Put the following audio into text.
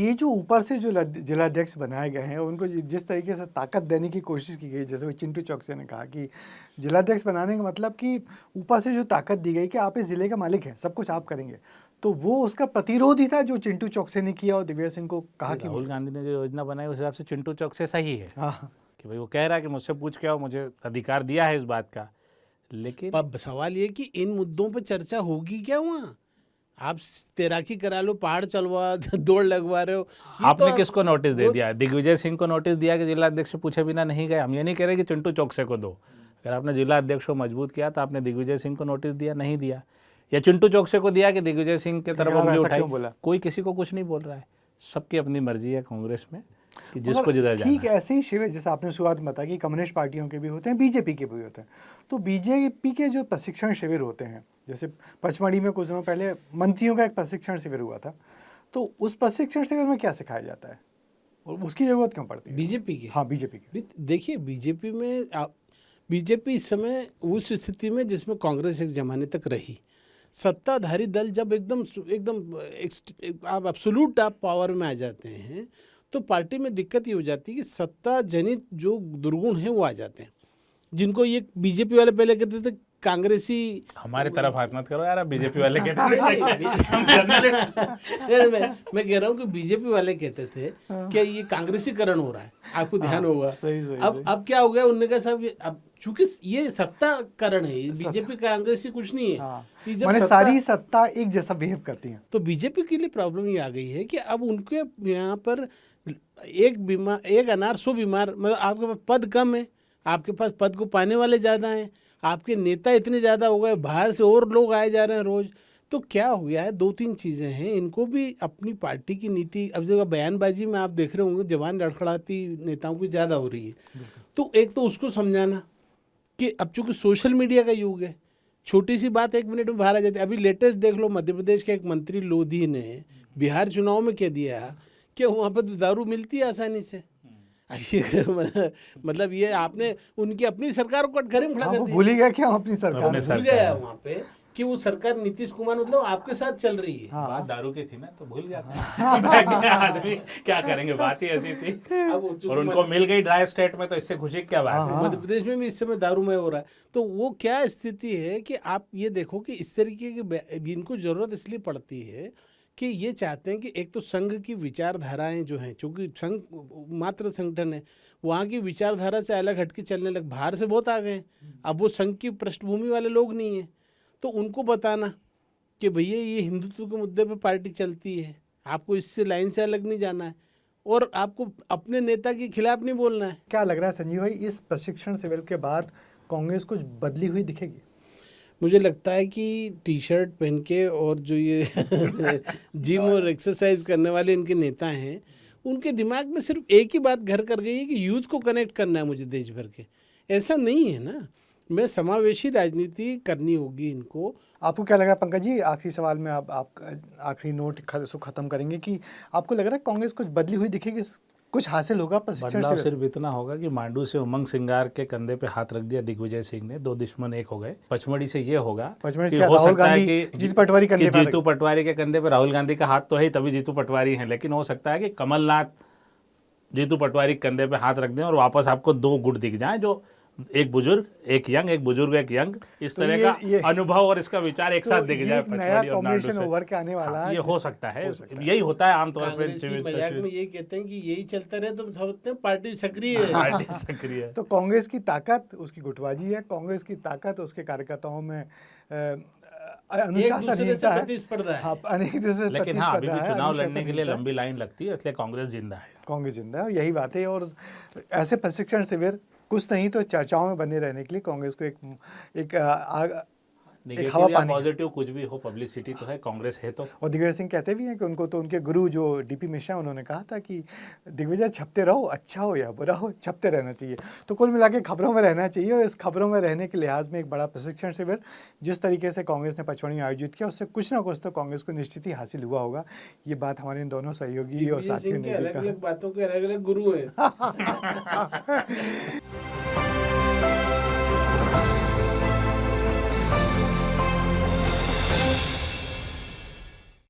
ये जो ऊपर से जो जिलाध्यक्ष बनाए गए हैं उनको जिस तरीके से ताकत देने की कोशिश की गई, जैसे वो चिंटू चौकसे ने कहा कि जिलाध्यक्ष बनाने का मतलब कि ऊपर से जो ताकत दी गई कि आप इस जिले का मालिक हैं, सब कुछ आप करेंगे, तो वो उसका प्रतिरोध ही था जो चिंटू चौकसे ने किया और दिग्विजय सिंह को कहा कि राहुल गांधी ने जो योजना बनाई उस हिसाब से चिंटू चौकसे सही है। हाँ कि भाई वो कह रहा है कि मुझसे पूछ के आओ, मुझे अधिकार दिया है इस बात का। लेकिन अब सवाल ये कि इन मुद्दों पर चर्चा होगी क्या वहाँ? आप तैराकी करा लो, पहाड़ चलवा दौड़ लगवा रहे हो। आपने किसको नोटिस दे दिया? दिग्विजय सिंह को नोटिस दिया कि जिला अध्यक्ष पूछे बिना नहीं गए। हम ये नहीं कह रहे कि चिंटू चौकसे को दो। अगर आपने जिला अध्यक्ष को मजबूत किया तो आपने दिग्विजय सिंह को नोटिस दिया, नहीं दिया, या चिंटू चौकसे को दिया कि दिग्विजय सिंह की तरफ उंगली उठाई। कोई किसी को कुछ नहीं बोल रहा है, सबकी अपनी मर्जी है कांग्रेस में कि जिसको जिधर जाना है। ठीक, ऐसे ही शिविर जैसे आपने शुरुआत में बताया कि कम्युनिस्ट पार्टियों के भी होते हैं, बीजेपी के भी होते हैं, तो बीजेपी के जो प्रशिक्षण शिविर होते हैं, जैसे पचमढ़ी में कुछ दिनों पहले मंत्रियों का एक प्रशिक्षण शिविर हुआ था, तो उस प्रशिक्षण शिविर में क्या सिखाया जाता है और उसकी जरूरत क्यों पड़ती है बीजेपी की? हाँ, बीजेपी की। देखिए, बीजेपी इस समय उस स्थिति में जिसमें कांग्रेस एक जमाने तक रही, सत्ताधारी दल जब एकदम आप एब्सोल्यूट आप पावर में आ जाते हैं तो पार्टी में दिक्कत ये हो जाती है कि सत्ता जनित जो दुर्गुण हैं वो आ जाते हैं, जिनको ये बीजेपी वाले पहले कहते थे कांग्रेसी। हमारी तरफ हाथ मत करो यार, आप बीजेपी वाले कहते थे। मैं कह रहा हूँ कि बीजेपी वाले कहते थे कि ये कांग्रेसीकरण हो रहा है, आपको ध्यान होगा। अब क्या हो गया, उनने कहा साहब अब चूंकि ये सत्ताकरण है, बीजेपी कांग्रेसी कुछ नहीं है, जब सारी सत्ता एक जैसा बिहेव करती है, तो बीजेपी के लिए प्रॉब्लम ये आ गई है कि अब उनके यहाँ पर एक अनार 100 बीमार, मतलब आपके पास पद कम है, आपके पास पद को पाने वाले ज़्यादा हैं, आपके नेता इतने ज़्यादा हो गए, बाहर से और लोग आए जा रहे हैं रोज़। तो क्या हो गया है, 2-3 चीज़ें हैं, इनको भी अपनी पार्टी की नीति, अब जगह बयानबाजी में आप देख रहे होंगे जवान लड़खड़ाती नेताओं की ज़्यादा हो रही है। तो एक तो उसको समझाना कि अब चूँकि सोशल मीडिया का युग है, छोटी सी बात 1 मिनट में बाहर आ जाती है। अभी लेटेस्ट देख लो, मध्य प्रदेश के एक मंत्री लोधी ने बिहार चुनाव में कह दिया कि वहाँ पर तो दारू मिलती है आसानी से। मतलब ये आपने उनकी अपनी सरकार को कटघरे में खड़ा कर दिया। भूल ही गया क्या अपनी सरकार? भूल गया वहाँ पे कि वो सरकार नीतीश कुमार मतलब आपके साथ चल रही है। बात दारू की थी ना, तो भूल गया था। आदमी क्या करेंगे, बात ही ऐसी थी। और उनको मिल गई ड्राई स्टेट में, तो इससे खुशी क्या बात है। मध्य प्रदेश में भी इस समय दारूमय हो रहा है। तो वो क्या स्थिति है कि आप ये देखो कि इस तरीके की इनको जरूरत इसलिए पड़ती है कि ये चाहते हैं कि एक तो संघ की विचारधाराएं जो हैं, चूँकि संघ मात्र संगठन है, वहाँ की विचारधारा से अलग हटके चलने लग, बाहर से बहुत आ गए, अब वो संघ की पृष्ठभूमि वाले लोग नहीं हैं। तो उनको बताना कि भैया ये हिंदुत्व के मुद्दे पे पार्टी चलती है, आपको इससे लाइन से अलग नहीं जाना है और आपको अपने नेता के खिलाफ नहीं बोलना है। क्या लग रहा है संजीव भाई, इस प्रशिक्षण शिविर के बाद कांग्रेस कुछ बदली हुई दिखेगी? मुझे लगता है कि टी-शर्ट पहन के और जो ये जिम और एक्सरसाइज करने वाले इनके नेता हैं, उनके दिमाग में सिर्फ एक ही बात घर कर गई है कि यूथ को कनेक्ट करना है मुझे देश भर के। ऐसा नहीं है ना, मैं समावेशी राजनीति करनी होगी इनको। आपको क्या लग रहा है पंकज जी, आखिरी सवाल में आप आखिरी नोट ख़त्म करेंगे कि आपको लग रहा है कांग्रेस कुछ बदली हुई दिखेगी, कुछ हासिल होगा प्रशिक्षण से? सिर्फ इतना होगा कि मांडू से उमंग सिंगार के कंधे पे हाथ रख दिया दिग्विजय सिंह ने, 2 दुश्मन एक हो गए। पचमढ़ी से ये होगा कि हो सकता है कि जीतू पटवारी के कंधे पे राहुल गांधी का हाथ तो है, तभी जीतू पटवारी हैं, लेकिन हो सकता है कि कमलनाथ जीतू पटवारी के कंधे पे हाथ रख दें और वापस आपको 2 गुट दिख जाए, जो एक बुजुर्ग एक यंग, एक बुजुर्ग एक यंग, इस तरह का अनुभव और इसका विचार एक साथ दिख जाए। नया कॉम्बिनेशन उभर के आने वाला है, ये हो सकता है, यही होता है आमतौर पर। मजाक में यही कहते हैं कि यही चलता रहे तो समझते हैं पार्टी सक्रिय है। पार्टी सक्रिय है। तो कांग्रेस की ताकत उसकी गुटबाजी है, कांग्रेस की ताकत उसके कार्यकर्ताओं में अनुशासनहीनता है, लेकिन हाँ, अभी भी चुनाव लड़ने के लिए लंबी लाइन लगती है, इसलिए कांग्रेस जिंदा है। कांग्रेस जिंदा है, यही बात है। और ऐसे प्रशिक्षण शिविर कुछ नहीं तो चर्चाओं में बने रहने के लिए कांग्रेस को एक हवा पानी, पॉजिटिव कुछ भी हो, पब्लिसिटी तो है, कांग्रेस है तो। और दिग्विजय सिंह कहते भी हैं कि उनको तो उनके गुरु जो डीपी मिश्रा, उन्होंने कहा था कि दिग्विजय छपते रहो, अच्छा हो या बुरा हो, छपते रहना चाहिए। तो कुल मिला के खबरों में रहना चाहिए, और इस खबरों में रहने के लिहाज में एक बड़ा प्रशिक्षण शिविर जिस तरीके से कांग्रेस ने पचमढ़ी में आयोजित किया, उससे कुछ ना कुछ तो कांग्रेस को निश्चित ही हासिल हुआ होगा। ये बात हमारे इन दोनों सहयोगी और साथियों ने भी कहा। बातों के अलग अलग गुरु है।